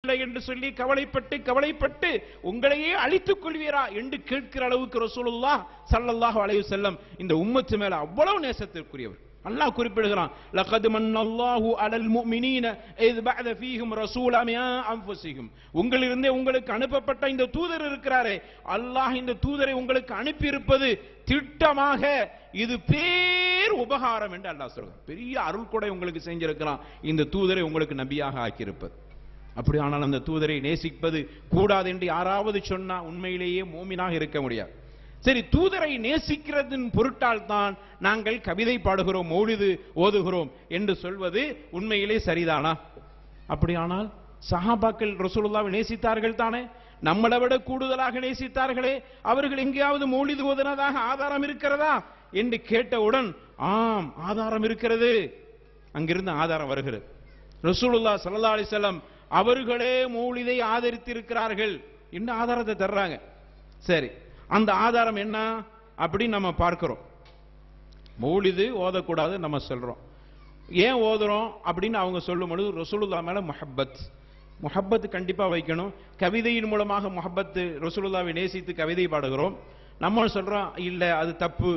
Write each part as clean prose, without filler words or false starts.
என்று சொல்லி கவலைப்பட்டு உங்களையே அழித்துக் கொள்வீரா என்று கேட்கிற அளவுக்கு ரசூலுல்லாஹ் ஸல்லல்லாஹு அலைஹி வஸல்லம் இந்த உம்மத்து மேல அவ்வளவு நேசத்திற்குரியவர். அல்லாஹ் குறிப்பிடுகிறான், லகத் மன்னல்லாஹு அலல் முஃமினீன இஸ் பஅத ஃபீஹிம் ரசூலா மின் அன்ஃபுஸிஹிம். உங்களிலிருந்தே உங்களுக்கு அனுப்பப்பட்ட இந்த தூதர் இருக்கிறாரே, அல்லாஹ் இந்த தூதரை உங்களுக்கு அனுப்பி இருப்பது திட்டமாக இது பேர் உபகாரம் என்று அல்லாஹ் சொல்றான். பெரிய அருள் கொடை உங்களுக்கு செஞ்சிருக்கிறான் இந்த தூதரை உங்களுக்கு நபியாக ஆக்கியிருப்பது. அப்படியானால் அந்த தூதரை நேசிப்பது கூடாது என்று யாராவது சொன்னா உண்மையிலேயே மூமினாக இருக்க முடியாது. சரி, தூதரை நேசிக்கிறதின் பொருட்டால் தான் நாங்கள் கவிதை பாடுகிறோம், மௌலிது ஓதுகிறோம் என்று சொல்வது உண்மையிலே சரிதானா? அப்படியானால் சஹாபாக்கள் ரசூலுல்லாஹ்வை நேசித்தார்கள் தானே, நம்மளை விட கூடுதலாக நேசித்தார்களே, அவர்கள் எங்கேயாவது மௌலிது ஓதுனதாக ஆதாரம் இருக்கிறதா என்று கேட்டவுடன் ஆம் ஆதாரம் இருக்கிறது. அங்கிருந்து ஆதாரம் வருகிறது. ரசூலுல்லாஹ் ஸல்லல்லாஹு அலைஹி வஸல்லம் அவர்களே மௌலிதை ஆதரித்திருக்கிறார்கள் என்று ஆதாரத்தை தர்றாங்க. சரி, அந்த ஆதாரம் என்ன அப்படின்னு நம்ம பார்க்கிறோம். மௌலிது ஓதக்கூடாது நம்ம சொல்றோம். ஏன் ஓதுறோம் அப்படின்னு அவங்க சொல்லும் பொழுது ரசூலுல்லாஹ் மேல முஹப்பத் கண்டிப்பா வைக்கணும். கவிதையின் மூலமாக முஹப்பத், ரசூலுல்லாஹ்வை நேசித்து கவிதை பாடுகிறோம். நம்ம சொல்றோம் இல்ல அது தப்பு,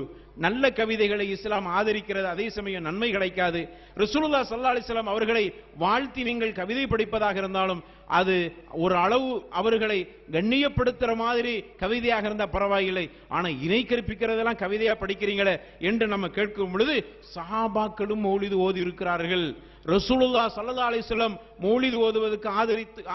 நல்ல கவிதைகளை இஸ்லாம் ஆதரிக்கிறது, அதே சமயம் நன்மை கிடைக்காது. ரசூலுல்லாஹ் ஸல்லல்லாஹு அலைஹி வஸல்லம் அவர்களை வாழ்த்தி நீங்கள் கவிதை படிப்பதாக இருந்தாலும் அது ஒரு அளவு அவர்களை கண்ணியப்படுத்துற மாதிரி கவிதையாக இருந்தா பரவாயில்லை, ஆனா இணை கற்பிக்கிறதெல்லாம் கவிதையா படிக்கிறீங்களே என்று நம்ம கேட்கும் பொழுது சஹாபாக்களும் மௌலிது ஓதி இருக்கிறார்கள். ரசூலுல்லாஹ் ஸல்லல்லாஹு அலைஹி வஸல்லம் மௌலிது ஓதுவதற்கு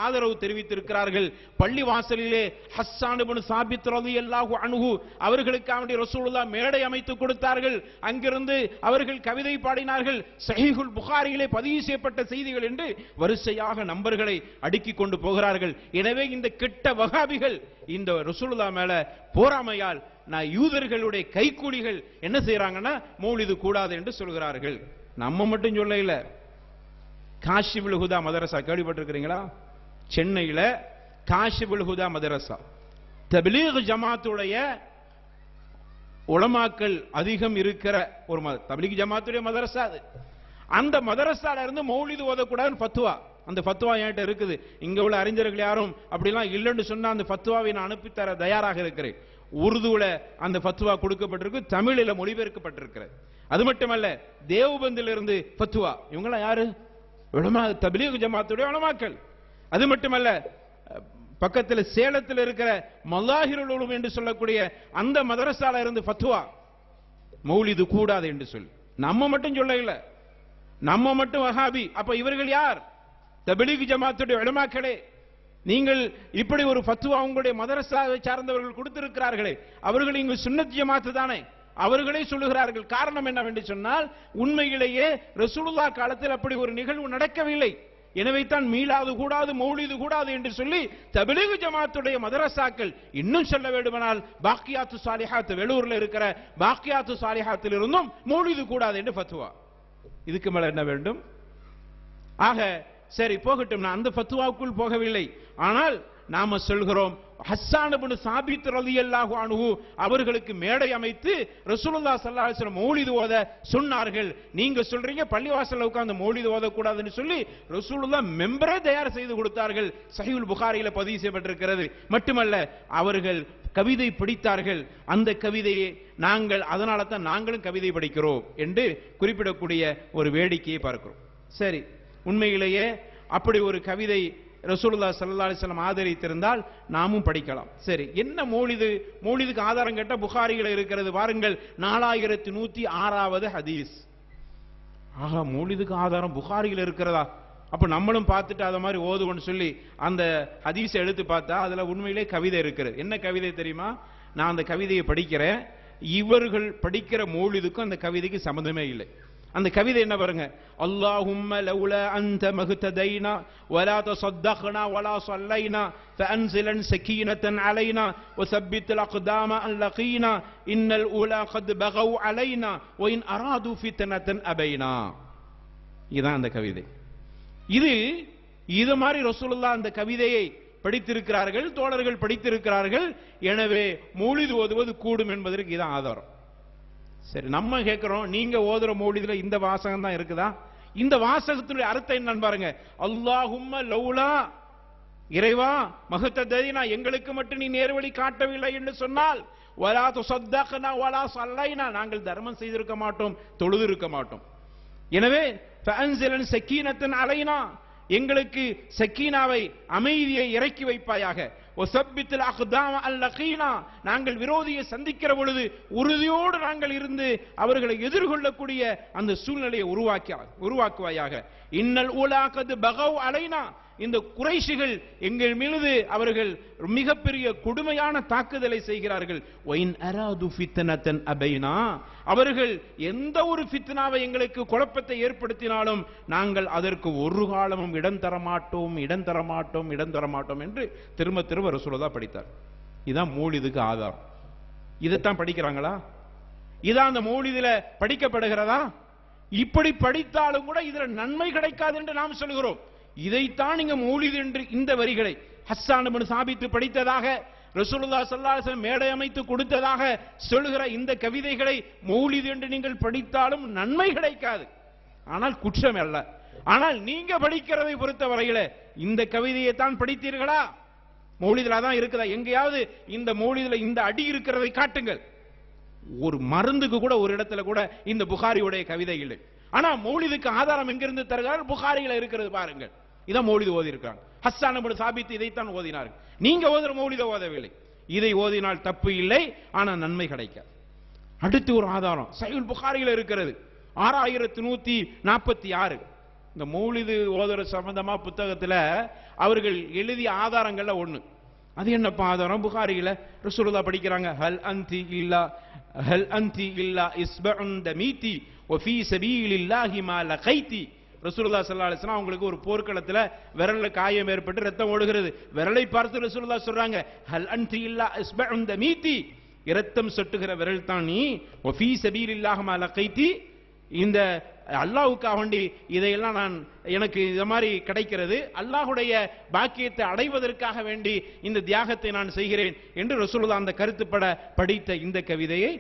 ஆதரவு தெரிவித்திருக்கிறார்கள். பள்ளி வாசலிலே ஹஸ்ஸான் இப்னு சாபித் ரலியல்லாஹு அன்ஹு அவர்களுக்காக ரசூலுல்லாஹ் மேடை அமைத்து கொடுத்தார்கள். அங்கிருந்து அவர்கள் கவிதை பாடினார்கள். ஸஹீஹுல் புகாரியிலே பதிவு செய்யப்பட்ட செய்திகள் என்று வரிசையாக நம்பர்களை அடுக்கிக் கொண்டு போகிறார்கள். எனவே இந்த கெட்ட வஹாபிகள் இந்த ரசூலுல்லாஹ் மேல போராமையால் நான் யூதர்களுடைய கைக்கூலிகள் என்ன செய்யறாங்கன்னா மௌலிது கூடாது என்று சொல்கிறார்கள். நம்ம மட்டும் சொல்ல இல்ல, காஷிபுல் ஹுதா மதரசா கேள்விப்பட்டிருக்கிறீங்களா? சென்னையில காஷிபுல் ஹுதா மதரசா தப்லீக் ஜமாத்துடைய உலமாக்கள் அதிகம் இருக்கிற ஒரு தப்லீக் ஜமாத்துடைய மதரசா அது. அந்த மதரசால இருந்து மௌலிது ஓதக்கூடாதுன்னு ஃபத்வா, அந்த ஃபத்வா என்கிட்ட இருக்குது. இங்க உள்ள அறிஞர்கள் யாரும் அப்படிலாம் இல்லைன்னு சொன்னா அந்த ஃபத்வாவை நான் அனுப்பித்தர தயாராக இருக்கிறேன். உருதுல அந்த ஃபத்வா கொடுக்கப்பட்டிருக்கு, தமிழில மொழிபெயர்க்கப்பட்டிருக்கிறது. அது மட்டுமல்ல, தேவபந்தில இருந்து ஃபத்வா. இவங்களாம் யாரு? உலமா, தப்லீக் ஜமாத்துடைய உலமாக்கள். அது மட்டுமல்ல, பக்கத்தில் சேலத்தில் இருக்கிற மல்லாஹிருல் உலூம் என்று சொல்லக்கூடிய அந்த மதரசால இருந்து ஃபத்வா மௌலிது கூடாது என்று சொல்லி. நம்ம மட்டும் சொல்ல இல்ல, நம்ம மட்டும் வஹாபி. அப்ப இவர்கள் யார்? தப்லீக் ஜமாத்துடைய உலமாக்களே. நீங்கள் இப்படி ஒரு ஃபத்வா உங்களுடைய மதரசாவை சார்ந்தவர்கள் கொடுத்திருக்கிறார்களே, அவர்கள் இங்கு சுன்னத் ஜமாத்து தானே, அவர்களே சொல்லுகிறார்கள். காரணம் என்னவென்று சொன்னால் உண்மையிலேயே ரசூலுல்லாஹ் காலத்தில் அப்படி ஒரு நிகழ்வு நடக்கவில்லை. எனவே தான் மீளாது கூடாது, மௌலிது கூடாது என்று சொல்லி தப்லீக் ஜமாத்துடைய மதரசாக்கள், இன்னும் சொல்ல வேண்டுமானால் பாக்கியாத்து சாலிஹாத், வெளூர்ல இருக்கிற பாக்கியாத்து சாலிஹாத்தில் இருந்தும் மௌலிது கூடாது என்று ஃபத்வா. இதுக்கு மேல என்ன வேண்டும்? ஆக சரி போகட்டும், நான் அந்த ஃபத்வாவுக்குள் போகவில்லை. ஆனால் நாம சொல்கிறோம், ஹஸ்ஸான் இப்னு சாபித் ரலியல்லாஹு அன்ஹு அவர்களுக்கு மேடை அமைத்து ரசூலுல்லாஹ் ஸல்லல்லாஹு அலைஹி வஸல்லம் மௌலிது ஓத சொன்னார்கள். நீங்க சொல்றீங்க பள்ளிவாசல்ல உட்கார்ந்து மௌலிது ஓதக்கூடாதுன்னு சொல்லி ரசூலுல்லாஹ் மெம்பரே தயார் செய்து கொடுத்தார்கள். ஸஹீஹுல் புகாரியில பதிவு செய்யப்பட்டிருக்கிறது. மட்டுமல்ல, அவர்கள் கவிதை படித்தார்கள். அந்த கவிதையை நாங்கள் அதனால தான் நாங்களும் கவிதை படிக்கிறோம் என்று குறிப்பிடக்கூடிய ஒரு வேடிக்கையை பார்க்கிறோம். சரி, உண்மையிலேயே அப்படி ஒரு கவிதை ரசூலுல்லாஹ் ஸல்லல்லாஹு அலைஹி வஸல்லம் ஆதரித்திருந்தால் நாமும் படிக்கலாம். சரி, என்ன மௌலிது? மௌலிதுக்கு ஆதாரம் கேட்ட புகாரியில இருக்கிறது. வாருங்கள், 4106வது ஹதீஸ். ஆஹா, மௌலிதுக்கு ஆதாரம் புகாரியில இருக்கிறதா? அப்ப நம்மளும் பார்த்துட்டு அத மாதிரி ஓதுவோன்னு சொல்லி அந்த ஹதீஸை எடுத்து பார்த்தா அதுல உண்மையிலே கவிதை இருக்கிறது. என்ன கவிதை தெரியுமா? நான் அந்த கவிதையை படிக்கிறேன். இவர்கள் படிக்கிற மௌலிதுக்கும் அந்த கவிதைக்கு சம்பந்தமே இல்லை. அந்த கவிதை என்ன பாருங்க, அல்லாஹும்ம லவுலா அன்த மஹ்ததைனா வலா தஸத்தக்னா வலா ஸல்லைனா ஃபஅன்ஸிலன் ஸகீனத்தன் அலைனா வஸப்பித் அக்தாம அல்லகீனா இன்னல் ஊலா கத் பகவ் அலைனா வஇன் அராது ஃபித்னத்தன் அபைனா. இதான் அந்த கவிதை. இது மாதிரி ரசூலுல்லாஹ் அந்த கவிதையை படித்திருக்கிறார்கள், தோழர்கள் படித்திருக்கிறார்கள். எனவே மௌலிது ஓதுவது கூடும் என்பதற்கு இதான் ஆதாரம். சரி, நம்ம கேட்கிறோம், நீங்க ஓதுற மௌலிதுல இந்த வாசகம் தான் இருக்குதா? இந்த வாசகத்துடைய அர்த்தம் என்னன்னு பாருங்க. அல்லாஹும்ம லௌலா இறைவா மஹ்ததைனா, எங்களுக்கு மட்டும் நீ நேர்வழி காட்டவில்லை என்று சொன்னால், வலா துஸத்தக்னா வலா ஸல்லைனா, நாங்கள் தர்மம் செய்திருக்க மாட்டோம், தொழுது இருக்க மாட்டோம். எனவே ஃபஅன்ஸிலன் ஸக்கீனத்தன் அலைனா, எங்களுக்கு சக்கீனாவை, அமைதியை இறக்கி வைப்பாயாக. வஸப்பித்தில் அக்தாம அல்லகீனா, நாங்கள் விரோதியை சந்திக்கிற பொழுது உறுதியோடு நாங்கள் இருந்து அவர்களை எதிர்கொள்ளக்கூடிய அந்த சூழ்நிலையை உருவாக்குவாயாக. இன்னல் ஊலாகது பகவ் அலைனா, இந்த குறைஷிகள் எங்கள் மீது அவர்கள் மிகப்பெரிய கொடுமையான தாக்குதலை செய்கிறார்கள். ஒயின் அராது ஃபித்னத்தன் அபைனா, அவர்கள் எந்த ஒரு ஃபித்னாவை எங்களுக்கு குழப்பத்தை ஏற்படுத்தினாலும் நாங்கள் அதற்கு ஒரு காலமும் இடம் தரமாட்டோம் என்று திரும்ப திரும்ப ரசூலுல்லாஹ் படித்தார். இதான் மௌலிதுக்கு ஆதாரம். இதைத்தான் படிக்கிறாங்களா? இதான் அந்த மௌலிதுல படிக்கப்படுகிறதா? இப்படி படித்தாலும் கூட இதுல நன்மை கிடைக்காது என்று நாம் சொல்கிறோம். இதைத்தான் நீங்க மௌலிது என்று இந்த வரிகளை ஹஸ்ஸான் இப்னு சாபித் படித்ததாக, ரசூலுல்லாஹ் ஸல்லல்லாஹு அலைஹி வஸல்லம் மேடை அமைத்து கொடுத்ததாக சொல்லுகிற இந்த கவிதைகளை மௌலிது என்று நீங்கள் படித்தாலும் நன்மை கிடைக்காது. ஆனால் குற்றம் அல்ல. ஆனால் நீங்க படிக்கிறதை பொறுத்த வரையில இந்த கவிதையை தான் படித்தீர்களா? மௌலிதுல தான் இருக்குதா? எங்கேயாவது இந்த மௌலிதுல இந்த அடி இருக்கிறதை காட்டுங்கள். ஒரு மருந்துக்கு கூட ஒரு இடத்துல கூட இந்த புகாரியுடைய கவிதை இல்லை. ஆனா மௌலிதுக்கு ஆதாரம் எங்கிருந்து தருகிறார்? புகாரியில இருக்கிறது பாருங்கள். இதான் மௌலிது ஓதி இருக்காங்க. ஹஸ்ஸான் இப்னு சாபித் இதைத்தான் ஓதினார்கள். நீங்க ஓதுற மௌலித ஓதவில்லை. இதை ஓதினால் தப்பு இல்லை, ஆனா நன்மை கிடைக்காது. அடுத்து ஒரு ஆதாரம் சஹீஹ் புகாரியில இருக்கிறது, 6146. இந்த மௌலிது ஓதுற சம்பந்தமா புத்தகத்துல அவர்கள் எழுதிய ஆதாரங்கள்ல ஒண்ணு. அது என்னப்பா ஆதாரம்? புகாரியில ரசூலுல்லாஹ் படிக்கிறாங்க, ஹல் அன்தி இல்லா இஸ்பஉன் தமீதி வஃபீ சபீலில்லாஹி மா லகைதி. ரசூலுல்லாஹ் ஸல்லல்லாஹு அலைஹி வஸல்லம் அவங்களுக்கு ஒரு போர்க்களத்துல விரல்ல காயம் ஏற்பட்டு ரத்தம் ஓடுகிறது. விரலை பார்த்து ரசூலுல்லாஹ் சொல்றாங்க, ஹல் அன்தி இல்லா இஸ்பஉன் தமீதி, இரத்தம் சொட்டுகிற விரல் தான் நீ. வஃபீ சபீலில்லாஹி மா லகைதி, இந்த அல்லாஹ்வுக்காக வேண்டி இதையெல்லாம் நான், எனக்கு இது மாதிரி கிடைக்கிறது, அல்லாஹ்வுடைய பாக்கியத்தை அடைவதற்காக வேண்டி இந்த தியாகத்தை நான் செய்கிறேன் என்று ரசூலுல்லாஹ் அந்த கருத்துப்பட படித்த இந்த கவிதையை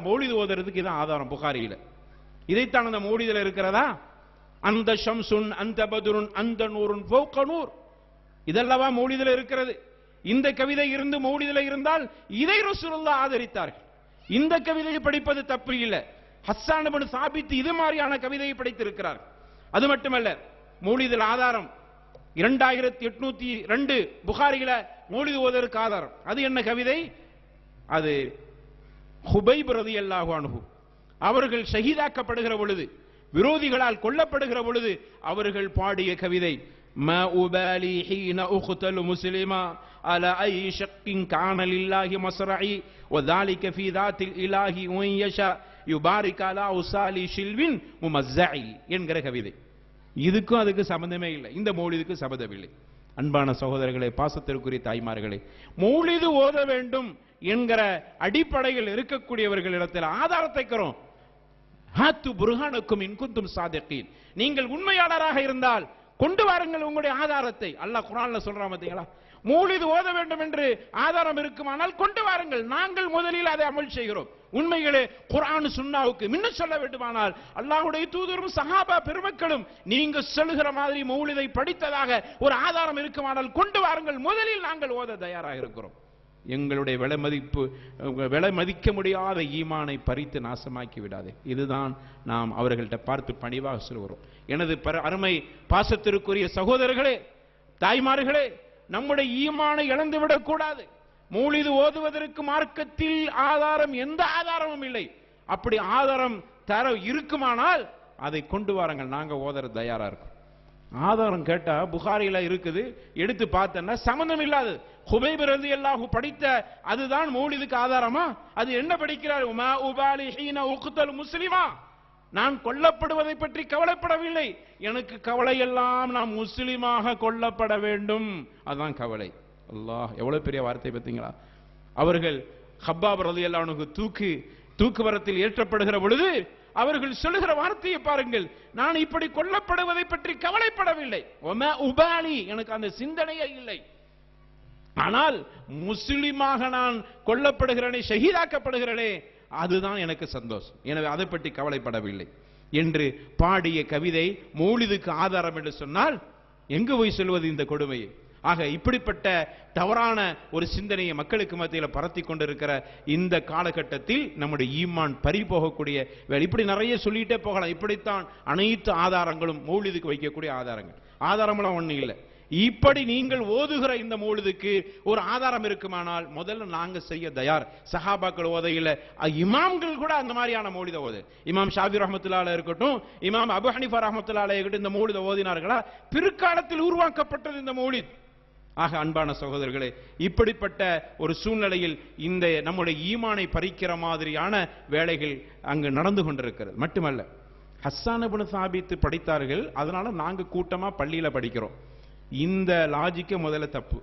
மௌலிது ஓதுறதுக்கு இதான் ஆதாரம் புகாரியில. இதைத்தான் அந்த மௌலிதுல இருக்கிறதா? அந்த ஷம்சுன் அந்த பதுருன் அந்த நூருன் ஃபௌக நூர், இதெல்லவா மௌலிதுல இருக்கிறது. இந்த கவிதை இருந்து மௌலிதுல இருந்தால் இதை ரசூலுல்லாஹ் ஆதரித்தார்கள். இந்த கவிதையை படிப்பது தப்பு இல்லை. ஹஸ்ஸான் இப்னு சாபித் இது மாதிரியான கவிதையை படித்திருக்கிறார். அது மட்டுமல்ல, மௌலிதுல் ஆதாரம் 2802 புகாரியில மௌலிது ஓதுவதற்கு ஆதாரம். அது என்ன கவிதை? அது ஹுபைப் ரலியல்லாஹு அன்ஹு அவர்கள் ஷஹீதாக்கப்படுகிற பொழுது, விரோதிகளால் கொல்லப்படுகிற பொழுது அவர்கள் பாடிய கவிதை. மா உபாலி ஹீன உக்தலு முஸ்லிமா அலா ஐ ஷக்கின் கான லில்லாஹி மஸ்ரஇ வதாலிக ஃபீ தாத்தில் இலாஹி வன் யஷா யுபாரிக அலா உசாலி ஷில்வின் முமஸ்ஸஇ என்கிற கவிதை. இதுக்கும் அதுக்கு சம்பந்தமே இல்லை, இந்த மௌலிதுக்கு சம்பந்தமில்லை. அன்பான சகோதரர்களே, பாசத்திற்குரிய தாய்மார்களே, மௌலிது ஓத வேண்டும் என்கிற அடிப்படையில் இருக்கக்கூடியவர்களிடத்தில் ஆதாரத்தை தரும். ஹாத்து புர்ஹானக்கும் இன் குன்தும் சாதிகீன், நீங்கள் உண்மையாளராக இருந்தால் கொண்டு வாருங்கள் உங்களுடைய ஆதாரத்தை. அல்லாஹ் குர்ஆன்ல சொல்றான் பாத்தீங்களா? மௌலிது ஓத வேண்டும் என்று ஆதாரம் இருக்குமானால் கொண்டு வாருங்கள், நாங்கள் முதலில் அதை அமல் செய்கிறோம். உண்மைகளே குர்ஆன் சுன்னாவுக்கு இன்னும் சொல்ல வேண்டுமானால் அல்லாஹ்வுடைய தூதரும் சஹாபா பெருமக்களும் நீங்க சொல்லுகிற மாதிரி மௌலிதை படித்ததாக ஒரு ஆதாரம் இருக்குமானால் கொண்டு வாருங்கள், முதலில் நாங்கள் ஓத தயாராக இருக்கிறோம். எங்களுடைய விலை மதிக்க முடியாத ஈமானை பறித்து நாசமாக்கி விடாதே. இதுதான் நாம் அவர்கள்ட்ட பார்த்து பணிவாக சொல்கிறோம். எனது அருமை பாசத்திற்குரிய சகோதரர்களே, தாய்மார்களே, நம்முடைய ஈமானை இழந்துவிடக் கூடாது. மௌலிது ஓதுவதற்கு மார்க்கத்தில் ஆதாரம் எந்த ஆதாரமும் இல்லை. அப்படி ஆதாரம் தர இருக்குமானால் அதை கொண்டு வாருங்கள், நாங்க ஓதற தயாரா இருக்கோம். ஆதாரம் கேட்டா புகாரில இருக்குது, எடுத்து பார்த்தா சம்பந்தம் இல்லாது. ஹுபைப் ரலியல்லாஹு படித்த அதுதான் மௌலிதுக்கு ஆதாரமா? அது என்ன படிக்கிறார்? மா உபாலி ஹீன உக்தல் முஸ்லிமா, நான் கொல்லப்படுவதை பற்றி கவலைப்படவில்லை, எனக்கு கவலை எல்லாம் நான் முஸ்லிமாக கொல்லப்பட வேண்டும், அதுதான் கவலை. அல்லாஹ், எவ்வளவு பெரிய வார்த்தை பார்த்தீங்களா? அவர்கள் ஹப்பாப் ரலியல்லாஹு அன்ஹு தூக்குவரத்தில் ஏற்றப்படுகிற பொழுது அவர்கள் சொல்லுகிற வார்த்தையை பாருங்கள், நான் இப்படி கொல்லப்படுவதை பற்றி கவலைப்படவில்லை, ஒமா உபாலி, எனக்கு அந்த சிந்தனையே இல்லை, ஆனால் முஸ்லிமாக நான் கொல்லப்படுகிறேனே, ஷஹீதாக்கப்படுகிறேனே, அதுதான் எனக்கு சந்தோஷம், எனவே அதை பற்றி கவலைப்படவில்லை என்று பாடிய கவிதை மௌலிதுக்கு ஆதாரம் என்று சொன்னால் எங்கு போய் சொல்வது இந்த கொடுமையை? ஆக இப்படிப்பட்ட தவறான ஒரு சிந்தனையை மக்களுக்கு மத்தியில் பரத்தி கொண்டிருக்கிற இந்த காலகட்டத்தில் நம்முடைய ஈமான் பறி போகக்கூடிய வேலை. இப்படி நிறைய சொல்லிட்டே போகலாம். இப்படித்தான் அனைத்து ஆதாரங்களும் மௌலிதுக்கு வைக்கக்கூடிய ஆதாரங்கள். ஆதாரம்லாம் ஒண்ணு இல்லை. இப்படி நீங்கள் ஓதுகிற இந்த மௌலிதுக்கு ஒரு ஆதாரம் இருக்குமானால் முதல்ல நாங்க செய்ய தயார். சஹாபாக்கள் ஓதையில இமாம்கள் கூட அந்த மாதிரியான மௌலித ஓது. இமாம் ஷாஃபி ரஹ்மத்துல்லாஹி இருக்கட்டும், இமாம் அபு ஹனீஃபா ரஹ்மத்துல்லாஹி இருக்கட்டும், இந்த மௌலித ஓதினார்களா? பிற்காலத்தில் உருவாக்கப்பட்டது இந்த மௌலித். ஆக அன்பான சகோதரர்களே, இப்படிப்பட்ட ஒரு சூழ்நிலையில் இந்த நம்முடைய ஈமானை பறிக்கிற மாதிரியான வேலைகள் அங்கு நடந்து கொண்டிருக்கிறது. மட்டுமல்ல, ஹஸ்ஸான் இப்னு சாபித் படித்தார்கள், அதனால நாங்க கூட்டமா பள்ளியில படிக்கிறோம். இந்த லாஜிக்க முதல்ல தப்பு.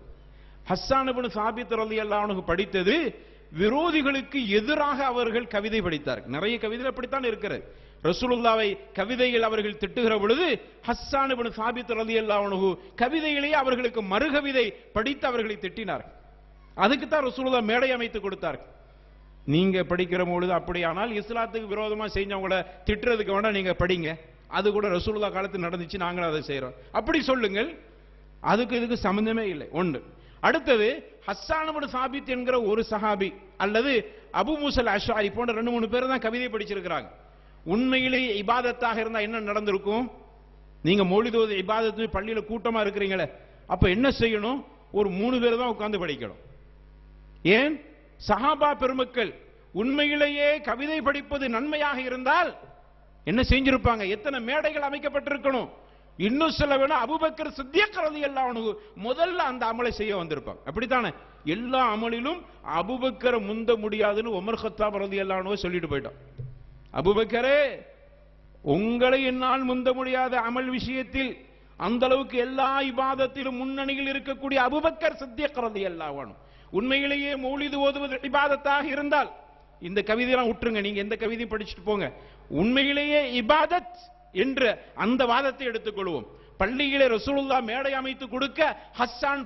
ஹஸ்ஸான் இப்னு சாபித் ரலியல்லாஹு அன்ஹு படித்தது விரோதிகளுக்கு எதிராக அவர்கள் கவிதை படித்தார்கள். நிறைய கவிதைகள் அப்படித்தான் இருக்கிறது. ரசூலுல்லாவை கவிதையில் அவர்கள் திட்டுகிற பொழுது ஹஸ்ஸான் இப்னு சாபித் ரலியல்லாஹு அன்ஹு கவிதையிலேயே அவர்களுக்கு மறுகவிதை படித்து அவர்களை திட்டினார்கள். அதுக்கு தான் ரசூலுல்லாஹ் மேடை அமைத்து கொடுத்தார்கள். நீங்க படிக்கிற பொழுது அப்படியானால் இஸ்லாத்துக்கு விரோதமா செஞ்சவங்கள திட்டுறதுக்கு வேணா நீங்க படிங்க, அது கூட ரசூலுல்லாஹ் காலத்தில் நடந்துச்சு, நாங்களும் அதை செய்யறோம், அப்படி சொல்லுங்கள். அதுக்கு இதுக்கு சம்பந்தமே இல்லை. ஒன்று. அடுத்தது, ஹஸ்ஸான் இப்னு சாபித் என்கிற ஒரு சஹாபி அல்லது அபு மூஸல் அஷ்அரி போன்ற 2-3 பேர் தான் கவிதை படிச்சிருக்கிறாங்க. உண்மையிலேயே இபாதத்தாக இருந்தா என்ன நடந்திருக்கும்? நீங்க மௌலித் ஓதி இபாதத்து பள்ளியில கூட்டமா இருக்கிறீங்களே, அப்ப என்ன செய்யணும்? ஒரு 3 பேர் தான் உட்கார்ந்து படிக்கணும். ஏன்? சஹாபா பெருமக்கள் உண்மையிலேயே கவிதை படிப்பது நன்மையாக இருந்தால் என்ன செஞ்சிருப்பாங்க? எத்தனை மேடைகள் அமைக்கப்பட்டிருக்கணும்? இன்னும் சொல்ல வேணா, அபூபக்கர் சித்திக் ரலியல்லாஹு அன்ஹு முதல்ல அந்த அமலை செய்ய வந்திருப்பாங்க. அப்படித்தானே? எல்லா அமலிலும் அபூபக்கரை முந்த முடியாதுன்னு உமர் கத்தாப் ரலியல்லாஹு அன்ஹு சொல்லிட்டு போயிட்டான். அபூபக்கரே, உங்களை என்னால் முந்த முடியாத அமல் விஷயத்தில் அந்த அளவுக்கு எல்லா இபாதத்திலும் முன்னணியில் இருக்கக்கூடிய அபூபக்கர் சித்திக் ரலியல்லாஹு அன்ஹு உண்மையிலேயே மௌலிது ஓதுவது இபாதத்தாக இருந்தால் இந்த கவிதையெல்லாம் விட்டுருங்க, நீங்க எந்த கவிதையும் படிச்சுட்டு போங்க, உண்மையிலேயே இபாதத் என்ற அந்த வாதத்தை எடுத்துக்கொள்வோம். பள்ளியிலே ரசூலுல்லாஹ் மேடை அமைத்து கொடுக்க ஹஸ்ஸான்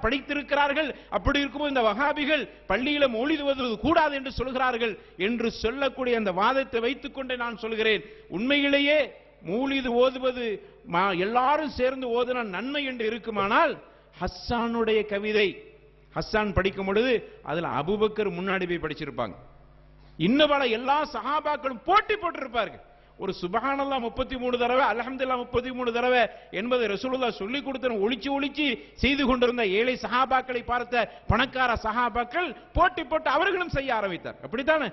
படித்திருக்கிறார்கள். அப்படி இருக்கும்போது இந்த வஹாபிகள் பள்ளியில மௌலிது ஓதுவது கூடாது என்று சொல்கிறார்கள் என்று சொல்லக்கூடிய அந்த வாதத்தை வைத்துக் கொண்டே நான் சொல்கிறேன், உண்மையிலேயே மௌலிது ஓதுவது எல்லாரும் சேர்ந்து ஓதுன நன்மை என்று இருக்குமானால் ஹஸ்ஸானுடைய கவிதை ஹஸ்ஸான் படிக்கும் பொழுது அதுல அபூபக்கர் முன்னாடி போய் படிச்சிருப்பாங்க. இன்னும் பல எல்லா சஹாபாக்களும் போட்டி போட்டிருப்பார்கள். ஒரு சுப்ஹானல்லாஹ் 33 தடவை, அல்ஹம்துலில்லாஹ் 33 தடவை என்பதை ரசூலுல்லாஹ் சொல்லி கொடுத்த ஒளிச்சு ஒளிச்சு செய்து கொண்டிருந்த ஏழை சஹாபாக்களை பார்த்த பணக்கார சஹாபாக்கள் போட்டி போட்டு அவர்களும் செய்ய ஆரம்பித்தார். அப்படித்தானே?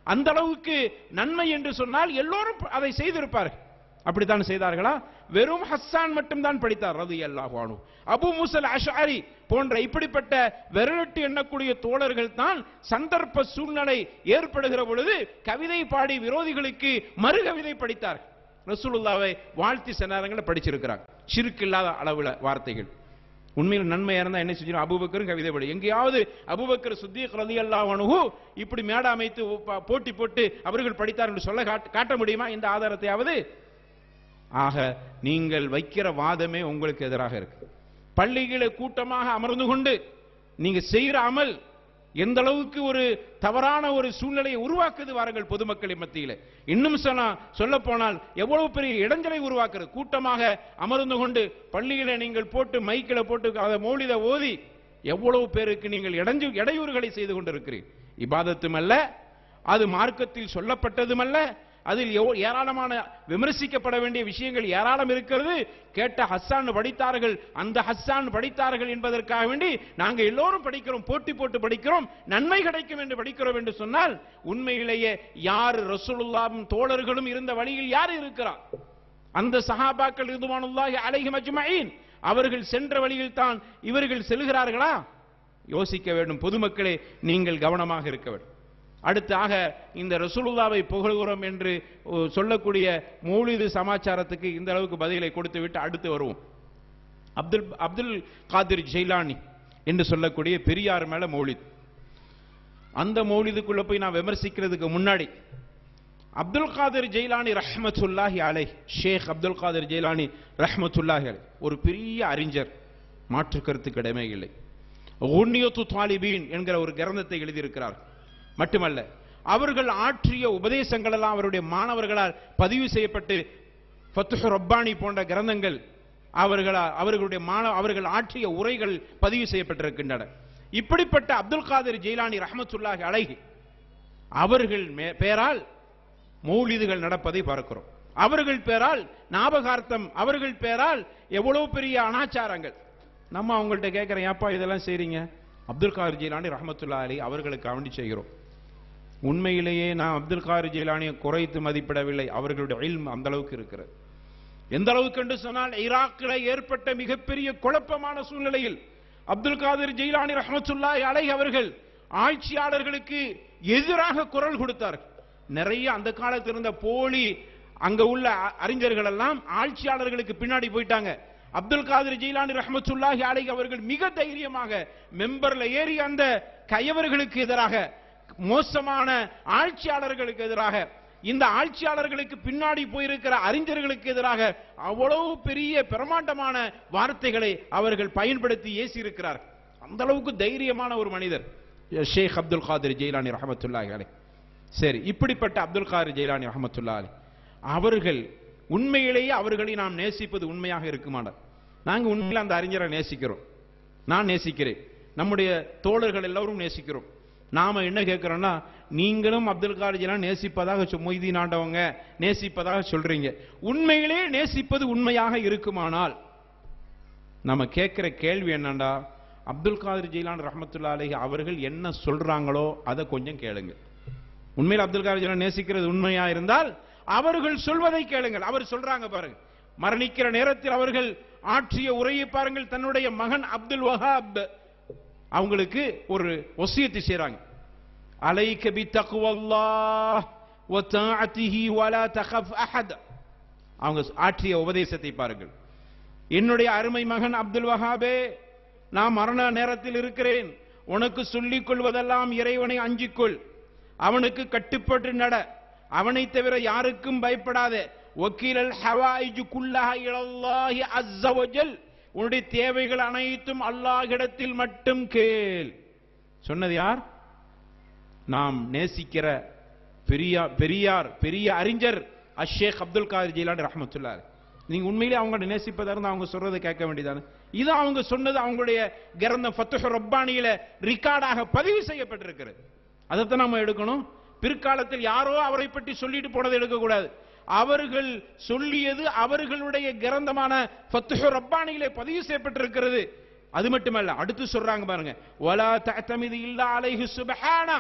அந்த அளவுக்கு நன்மை என்று சொன்னால் எல்லோரும் அதை செய்திருப்பார்கள். அப்படித்தான் செய்தார்களா? வெறும் ஹஸ்ஸான் மட்டும் தான் படித்தார் ரலியல்லாஹு அன்ஹு. அபு மூஸல் அஷ்அரி போன்ற இப்படிப்பட்ட விரலிட்டு எண்ணக்கூடிய தோழர்கள் தான் சந்தர்ப்ப சூழ்நிலை ஏற்படுகிற பொழுது கவிதை பாடி விரோதிகளுக்கு மறுகவிதை படித்தார். ரசூலுல்லாஹ்வை வாழ்த்தி சென்னாரங்களை படிச்சிருக்கிறாங்க. ஷிர்க் இல்லாத அளவுல வார்த்தைகள். உண்மையில் நன்மையா இருந்தா என்ன செஞ்சோம்? அபூபக்கரும் கவிதை படி. எங்கேயாவது அபூபக்கர் சித்திக் ரலியல்லாஹு அன்ஹு இப்படி மேடை அமைத்து போட்டி போட்டு அவர்கள் படித்தார் என்று சொல்ல காட்ட முடியுமா இந்த ஆதாரத்தையாவது? ஆக நீங்கள் வைக்கிற வாதமே உங்களுக்கு எதிராக இருக்கு. பள்ளிகளை கூட்டமாக அமர்ந்து கொண்டு நீங்க செய்கிற அமல் எந்த அளவுக்கு ஒரு தவறான ஒரு சூழ்நிலையை உருவாக்குது வாருங்கள் பொதுமக்களின் மத்தியில். இன்னும் சொல்ல போனால் எவ்வளவு பெரிய இடைஞ்சலை உருவாக்குறது. கூட்டமாக அமர்ந்து கொண்டு பள்ளியில நீங்கள் போட்டு மைக்கில போட்டு அதை மௌலித ஓதி எவ்வளவு பேருக்கு நீங்கள் இடையூறுகளை செய்து கொண்டிருக்கிறீர்கள். இபாதத்தும் அல்ல, அது மார்க்கத்தில் சொல்லப்பட்டதும் அல்ல, அதில் ஏராளமான விமர்சிக்கப்பட வேண்டிய விஷயங்கள் ஏராளம் இருக்கிறது. கேட்ட ஹஸ்ஸான் படித்தார்கள், அந்த ஹஸ்ஸான் படித்தார்கள் என்பதற்காக வேண்டி நாங்க எல்லோரும் படிக்கிறோம், போட்டி போட்டு படிக்கிறோம், நன்மை கிடைக்கும் என்று படிக்கிறோம் என்று சொன்னால் உண்மையிலேயே யார் ரசூலுல்லாஹ்வும் தோழர்களும் இருந்த வழியில் யார் இருக்கிறார்? அந்த சஹாபாக்கள் ரிதுவானுல்லாஹி அலைஹிம் அஜ்மஈன் அவர்கள் சென்ற வழியில் தான் இவர்கள் செல்கிறார்களா? யோசிக்க வேண்டும். பொதுமக்களே, நீங்கள் கவனமாக இருக்க வேண்டும். அடுத்தாக இந்த ரசூலுல்லாவை புகழ்கிறோம் என்று சொல்லக்கூடிய மௌலிது சமாச்சாரத்துக்கு இந்த அளவுக்கு பதிலை கொடுத்து விட்டு அடுத்து வருவோம். அப்துல் காதிர் ஜெயிலானி என்று சொல்லக்கூடிய பெரியார் மேல மௌலித். அந்த மௌலிதுக்குள்ள போய் நான் விமர்சிக்கிறதுக்கு முன்னாடி அப்துல் காதிர் ஜெயிலானி ரஹ்மத்துல்லாஹி அலைஹ், ஷேக் அப்துல் காதிர் ஜெயிலானி ரஹ்மத்துல்லாஹி அலைஹ் ஒரு பெரிய அறிஞர், மாற்று கருத்துக்கு இடமே இல்லை. குன்னியத்து தாலிபீன் என்கிற ஒரு கிரந்தத்தை எழுதியிருக்கிறார். மட்டுமல்ல, அவர்கள் ஆற்றிய உபதேசங்கள் எல்லாம் அவருடைய மாணவர்களால் பதிவு செய்யப்பட்டு ஃபத்ஹு ரப்பானி போன்ற கிரந்தங்கள் அவர்கள் ஆற்றிய உரைகள் பதிவு செய்யப்பட்டிருக்கின்றன. இப்படிப்பட்ட அப்துல் காதிர் ஜெயிலானி ரஹ்மத்துல்லாஹி அலைஹி அவர்கள் பேரால் மௌலிதுகள் நடப்பதை பார்க்கிறோம். அவர்கள் பேரால் ஞாபகார்த்தம், அவர்கள் பேரால் எவ்வளவு பெரிய அனாச்சாரங்கள். நம்ம அவங்கள்ட்ட கேட்கிறேன், ஏப்பா இதெல்லாம் செய்றீங்க? அப்துல் காதிர் ஜெயிலானி ரஹ்மத்துல்லாஹி அலைஹி அவர்களுக்கு அவண்டி செய்கிறோம். உண்மையிலேயே நான் அப்துல் காதிர் ஜெயிலானியை குறைத்து மதிப்பிடவில்லை. அவர்களுடைய இல்ம் அந்த அளவுக்கு இருக்கிறது. எந்த அளவுக்கு என்று சொன்னால், ஈராக்கில் ஏற்பட்ட மிகப்பெரிய குழப்பமான சூழ்நிலையில் அப்துல் காதிர் ஜெயிலானி ரஹ்மத்துல்லாஹி அலைஹி அவர்கள் ஆட்சியாளர்களுக்கு எதிராக குரல் கொடுத்தார்கள். நிறைய அந்த காலத்தில் இருந்த போலி அங்க உள்ள அறிஞர்கள் எல்லாம் ஆட்சியாளர்களுக்கு பின்னாடி போயிட்டாங்க. அப்துல் காதிர் ஜெயிலானி ரஹ்மத்துல்லாஹி அலைஹி அவர்கள் மிக தைரியமாக மெம்பர்ல ஏறி அந்த கயவர்களுக்கு எதிராக, மோசமான ஆட்சியாளர்களுக்கு எதிராக, இந்த ஆட்சியாளர்களுக்கு பின்னாடி போயிருக்கிற அறிஞர்களுக்கு எதிராக அவ்வளவு பெரிய பிரமாண்டமான வார்த்தைகளை அவர்கள் பயன்படுத்தி ஏசி இருக்கிறார்கள். அந்த அளவுக்கு தைரியமான ஒரு மனிதர் ஷேக் அப்துல் காதிர் ஜெயிலானி ரஹ்மத்துல்லாஹி அலைஹி. சரி, இப்படிப்பட்ட அப்துல் காதிர் ஜெயிலானி ரஹ்மத்துல்லாஹி அலைஹி அவர்கள் உண்மையிலேயே அவர்களை நாம் நேசிப்பது உண்மையாக இருக்குமானால், நாங்க உண்மையில அந்த அறிஞரை நேசிக்கிறோம், நான் நேசிக்கிறேன், நம்முடைய தோழர்கள் எல்லாரும் நேசிக்கிறோம். நாம என்ன கேட்கிறோம்னா, நீங்களும் அப்துல் காதிர் ஜெயிலானி நேசிப்பதாக மொய்தீன் ஆண்டவங்க நேசிப்பதாக சொல்றீங்க. உண்மையிலே நேசிப்பது உண்மையாக இருக்குமானால் நம்ம கேட்கிற கேள்வி என்னண்டா, அப்துல் காதிர் ஜெயிலானி ரஹ்மத்துல்லாஹி அலைஹி அவர்கள் என்ன சொல்றாங்களோ அதை கொஞ்சம் கேளுங்க. உண்மையில் அப்துல் காதிர் ஜெயிலானி நேசிக்கிறது உண்மையா இருந்தால் அவர்கள் சொல்வதை கேளுங்கள். அவர் சொல்றாங்க பாருங்க, மரணிக்கிற நேரத்தில் அவர்கள் ஆற்றிய உரையை பாருங்கள். தன்னுடைய மகன் அப்துல் வஹாப் அவங்களுக்கு ஒரு வசியத்தை செய்றாங்க. அலைக பி தக்வல்லாஹ் வ தஆத்திஹி வ லா தகஃப் அஹத். அவங்க ஆற்றிய உபதேசத்தை பாருங்கள். என்னுடைய அருமை மகன் அப்துல் வஹாபே, நான் மரண நேரத்தில் இருக்கிறேன், உனக்கு சொல்லிக் கொள்வதெல்லாம் இறைவனை அஞ்சிக்கொள், அவனுக்கு கட்டுப்பட்டு நட, அவனை தவிர யாருக்கும் பயப்படாதே. வக்கீலல் ஹவாயிஜு குல்லஹா இலல்லாஹி அஸ்ஸ வஜல், உன்னுடைய தேவைகள் அனைத்தும் அல்லாஹ்விடத்தில் மட்டும் கேள். சொன்னது யார்? நாம் நேசிக்கிற பெரிய அறிஞர் அஷேக் அப்துல் காதிர் ஜெயிலானி ரஹ்மத்துல்லாஹி அலைஹி. நீங்க உண்மையிலே அவங்க நேசிப்பதா இருந்தா அவங்க சொல்றதை கேட்க வேண்டியதானே. இது அவங்க சொன்னது அவங்களுடைய கிரந்தம் ஃபத்ஹு ரப்பானியில ரிகார்டாக பதிவு செய்யப்பட்டிருக்கிறது. அதைத்தான் நாம எடுக்கணும். பிற்காலத்தில் யாரோ அவரை பற்றி சொல்லிட்டு போனதை எடுக்கக்கூடாது. அவர்கள் சொல்லியது அவர்களுடைய கிரந்தமான ஃபத்ஹு ரப்பானியிலே பதிவு செய்யப்பட்டிருக்கிறது. அது மட்டுமல்ல, அடுத்து சொல்றாங்க பாருங்க, வலா தஅதமிது இல்லா அலைஹி சுப்ஹானா,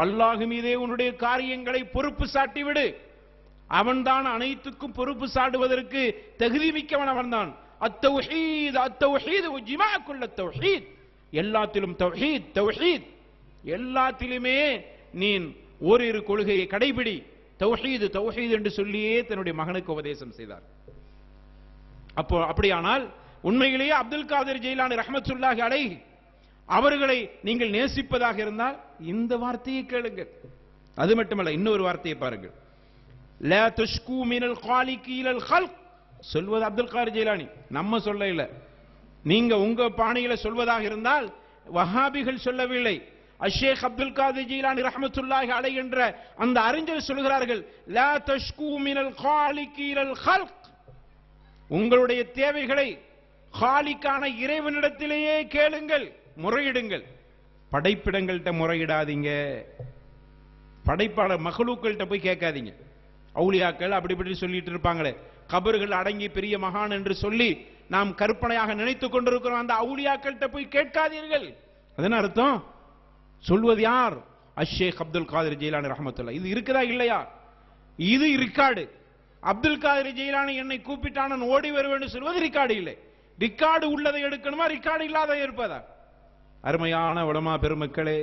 அல்லாஹ் மீதே உன்னுடைய காரியங்களை பொறுப்பு சாட்டி விடு. அவன்தான் அனைத்துக்கும் பொறுப்பு சாட்டுவதற்கு தகுதி மிக்கவன் அவன்தான். அத்தௌஹீத் அத்தௌஹீத் வஜிமா குல்ல தௌஹீத், எல்லாத்திலும் தௌஹீத் தௌஹீத், எல்லாத்திலுமே நீ ஓரிரு கொள்கையை கடைபிடி, தௌஹீது தௌஹீத் என்று சொல்லியே தன்னுடைய மகனுக்கு உபதேசம் செய்தார். அப்படியானால் உண்மையிலேயே அப்துல் காதிர் ஜெயிலானி ரஹ்மத்துல்லாஹி அலைஹி அவர்களை நீங்கள் நேசிப்பதாக இருந்தால் இந்த வார்த்தையை கேளுங்கள். அது மட்டுமல்ல, இன்னொரு வார்த்தையை பாருங்கள், லா துஷ்கு மினல் காலிகி இலல் ஹல்க். சொல்வது அப்துல் காதிர் ஜெயிலானி, நம்ம சொல்ல இல்ல. நீங்க உங்க பாணியில சொல்வதாக இருந்தால், வஹாபிகள் சொல்லவில்லை, அஷேக் அப்துல் காதிர் ஜெயிலானி ரஹ்மத்துல்லாஹி அலைஹி என்ற அந்த அறிஞர் சொல்கிறார்கள், லா தஷ்கு மினல் காலிகி இலல் ஹல்க். உங்களுடைய தேவைகளை காலிக்கான இறைவனிடத்திலேயே கேளுங்கள், முறையிடுங்கள். படைப்பிடங்கள்ட்ட முறையிடாதீங்க, படைப்பாளர் மகளுக்கள்கிட்ட போய் கேட்காதீங்க. அவுலியாக்கள் அப்படி இப்படி சொல்லிட்டு இருப்பாங்களே, கபர்கள் அடங்கி பெரிய மகான் என்று சொல்லி நாம் கற்பனையாக நினைத்துக் கொண்டிருக்கிறோம். அந்த அவுலியாக்கள்கிட்ட போய் கேட்காதீர்கள். அதன அர்த்தம், சொல்வது யார்? அஷேக் அப்துல் காதிர் ஜெயிலானி ரஹ்மத்துல்லாஹி. இது இருக்குதா இல்லையா? இது ரிக்கார்டு. அப்துல் காதிர் ஜெயிலானி என்னை கூப்பிட்டான் ஓடி வருவேன் சொல்வது ரிக்கார்டு இல்லை. ரிக்கார்டு உள்ளதை எடுக்கணுமா, ரிக்கார்டு இல்லாத இருப்பதா? அருமையான உலமா பெருமக்களே,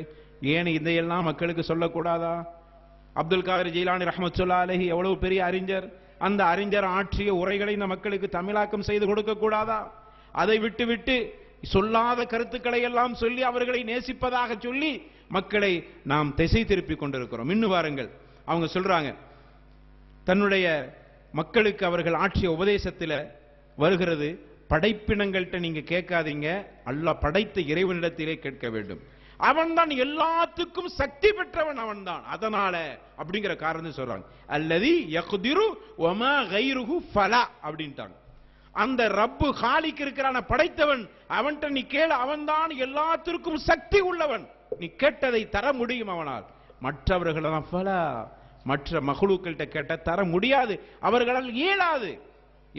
ஏன் இதையெல்லாம் மக்களுக்கு சொல்லக்கூடாதா? அப்துல் காதிர் ஜெயிலானி ரஹ்மத்துல்லாஹி அலைஹி எவ்வளவு பெரிய அறிஞர், அந்த அறிஞர் ஆற்றிய உரைகளை இந்த மக்களுக்கு தமிழாக்கம் செய்து கொடுக்க கூடாதா? அதை விட்டு சொல்லாத கருத்துக்களை எல்லாம் சொல்லி அவர்களை நேசிப்பதாக சொல்லி மக்களை நாம் திசை திருப்பி கொண்டிருக்கிறோம். இன்னும் வாருங்கள், அவங்க சொல்றாங்க, தன்னுடைய மக்களுக்கு அவர்கள் ஆற்றிய உபதேசத்தில் வருகிறது, படைப்பினங்கள்ட்ட நீங்க கேட்காதீங்க, அல்லாஹ் படைத்த இறைவனிடத்திலே கேட்க வேண்டும். அவன் தான் எல்லாத்துக்கும் சக்தி பெற்றவன், அவன் தான். அதனால அப்படிங்கிற காரணம் சொல்றாங்க. அல்லதி யக்திரு வமா கைருஹு ஃபலா அப்படின்ட்டாங்க. அந்த ரப்பு காலிக்கு இருக்கிறான, படைத்தவன், அவன்கிட்ட நீ கேளு, அவன்தான் எல்லாத்திற்கும் சக்தி உள்ளவன். நீ கேட்டதை தர முடியும் அவனால். மற்றவர்களெல்லாம் மற்ற மகளுக்கள்கிட்ட கேட்ட தர முடியாது, அவர்களால் இயலாது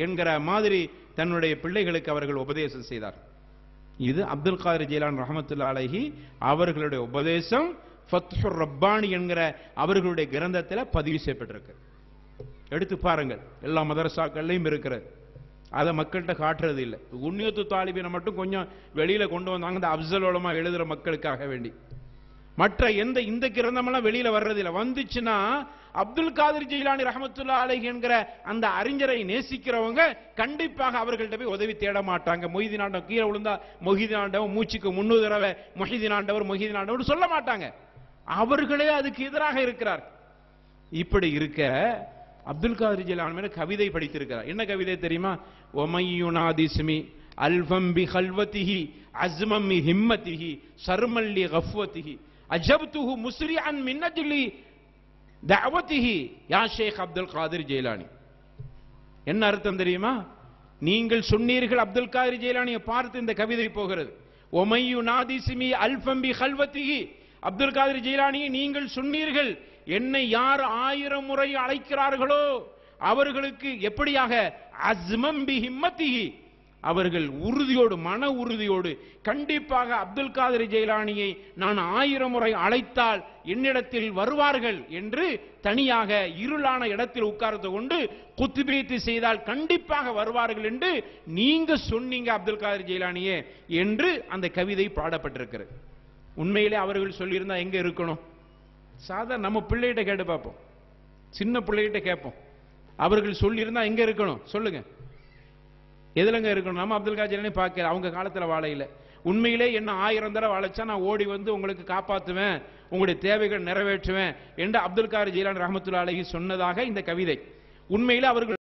என்கிற மாதிரி தன்னுடைய பிள்ளைகளுக்கு அவர்கள் உபதேசம் செய்தார். இது அப்துல் காதிர் ஜீலானி ரஹ்மத்துல்லாஹி அலைஹி அவர்களுடைய உபதேசம் ஃபத்ஹுர் ரப்பானி என்கிற அவர்களுடைய கிரந்தத்தில் பதிவு செய்யப்பட்டிருக்கு. எடுத்து பாருங்கள், எல்லா மதரசாக்கள்லையும் இருக்கிறது. அதை மக்கள்கிட்ட காட்டுறது இல்லை. உன்னியத்து தாலிபினை மட்டும் கொஞ்சம் வெளியில கொண்டு வந்தாங்க, இந்த அப்சல் உலமா எழுதுற மக்களுக்காக வேண்டி. மற்ற இந்த கிரந்தமெல்லாம் வெளியில வர்றதில்லை. வந்துச்சுன்னா அப்துல் காதிர் ஜீலானி ரஹ்மத்துல்லாஹி அலைஹி என்கிற அந்த அறிஞரை நேசிக்கிறவங்க கண்டிப்பாக அவர்கள்ட்ட போய் உதவி தேட மாட்டாங்க. மொஹிதீன் ஆண்டவர் கீழே விழுந்தா மொஹிதீன் ஆண்டவர், மூச்சுக்கு 3 தடவை மொஹிதீன் ஆண்டவர் சொல்ல மாட்டாங்க. அவர்களே அதுக்கு எதிராக இருக்கிறார். இப்படி இருக்க அப்துல் காதிர் ஜீலானி மேல கவிதை படித்திருக்கிறார். என்ன கவிதை தெரியுமா? ஒமையுனாதிஸ்மி அல்ஃபம் பி கல்வதிஹி அஸ்மம் பி ஹிம்மதிஹி ஷர்மல் லி கஃவதிஹி அஜப்துஹு முஸ்ரிஅன் மின் அஜ்லி தஅவதிஹி யா ஷேக் அப்துல் காதிர் ஜீலானி. என்ன அர்த்தம் தெரியுமா? நீங்கள் சொன்னீர்கள், அப்துல் காதிர் ஜீலானியை பார்த்து இந்த கவிதை போகிறது. ஒமையுனாதிஸ்மி அல்ஃபம் பி கல்வதிஹி, அப்துல் காதிர் ஜீலானி நீங்கள் சொன்னீர்கள், என்னை யார் 1000 முறை அழைக்கிறார்களோ அவர்களுக்கு எப்படியாக அஸ்மம் பி ஹிம்மதிஹி, அவர்கள் உறுதியோடு, மன உறுதியோடு, கண்டிப்பாக அப்துல் காதிர் ஜீலானியை நான் 1000 முறை அழைத்தால் என்னிடத்தில் வருவார்கள் என்று தனியாக இருளான இடத்தில் உட்கார்ந்து கொண்டு குத்பீத் செய்தால் கண்டிப்பாக வருவார்கள் என்று நீங்க சொன்னீங்க அப்துல் காதிர் ஜீலானியே என்று அந்த கவிதை பாடப்பட்டிருக்கிறது. உண்மையிலே அவர்கள் சொல்லியிருந்தா எங்க இருக்கணும்? சாதாரண நம்ம பிள்ளைகிட்ட கேட்டு பார்ப்போம், சின்ன பிள்ளைகிட்ட கேட்போம். அவர்கள் சொல்லியிருந்தா எங்க இருக்கணும் சொல்லுங்க? எதுலங்க இருக்கணும்? நம்ம அப்துல் காதிர் ஜீலானி பார்க்கல, அவங்க காலத்துல வாழையில. உண்மையிலே என்ன 1000 தடவை அழைச்சா நான் ஓடி வந்து உங்களுக்கு காப்பாற்றுவேன், உங்களுடைய தேவைகள் நிறைவேற்றுவேன் என்று அப்துல் காதிர் ஜீலானி ரஹ்மத்துல்லாஹி அலைஹி சொன்னதாக இந்த கவிதை. உண்மையிலே அவர்கள்